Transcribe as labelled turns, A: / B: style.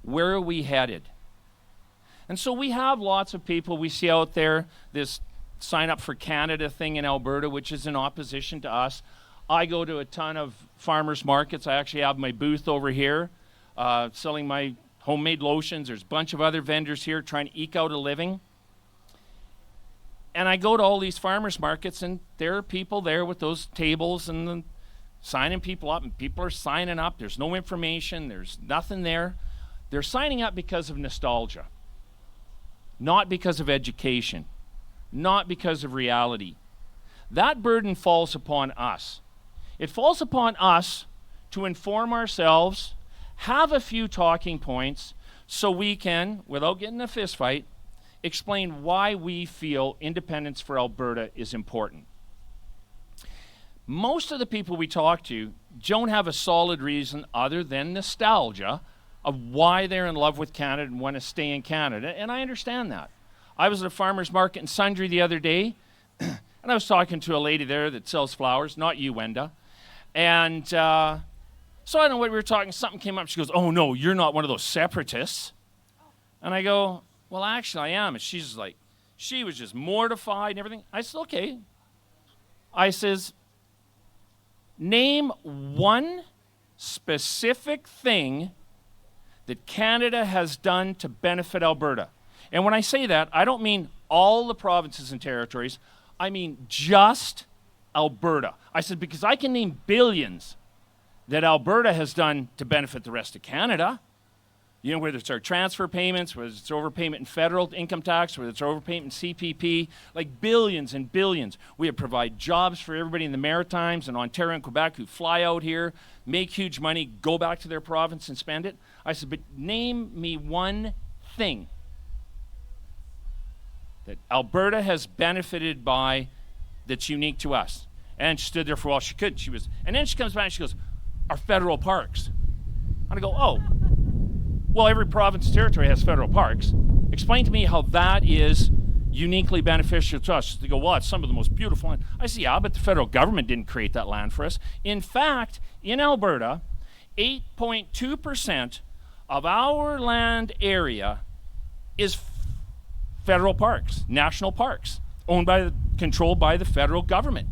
A: Where are we headed? And so we have lots of people we see out there, this Sign Up for Canada thing in Alberta, which is in opposition to us. I go to a ton of farmers markets. I actually have my booth over here selling my homemade lotions. There's a bunch of other vendors here trying to eke out a living. And I go to all these farmers markets, and there are people there with those tables and signing people up, and people are signing up. There's no information. There's nothing there. They're signing up because of nostalgia, not because of education, not because of reality. That burden falls upon us. It falls upon us to inform ourselves, have a few talking points, so we can, without getting a fist fight, explain why we feel independence for Alberta is important. Most of the people we talk to don't have a solid reason other than nostalgia of why they're in love with Canada and want to stay in Canada, and I understand that. I was at a farmer's market in Sundre the other day, and I was talking to a lady there that sells flowers, not you, Wenda, and so I don't know what we were talking, something came up, she goes, "Oh no, you're not one of those separatists." And I go, "Well, actually I am." And she's like, she was just mortified and everything. I said, "Okay." I says, "Name one specific thing that Canada has done to benefit Alberta." And when I say that, I don't mean all the provinces and territories. I mean just Alberta. I said, because I can name billions that Alberta has done to benefit the rest of Canada. You know, whether it's our transfer payments, whether it's overpayment in federal income tax, whether it's overpayment in CPP, like billions and billions. We have provide jobs for everybody in the Maritimes and Ontario and Quebec who fly out here, make huge money, go back to their province and spend it. I said, but name me one thing that Alberta has benefited by that's unique to us. And she stood there for all she could. And then she comes back and she goes, "Our federal parks." And I go, "Oh, well, every province and territory has federal parks. Explain to me how that is uniquely beneficial to us." They go, "Well, it's some of the most beautiful land." I say, "Yeah, but the federal government didn't create that land for us." In fact, in Alberta, 8.2% of our land area is federal parks, national parks, controlled by the federal government.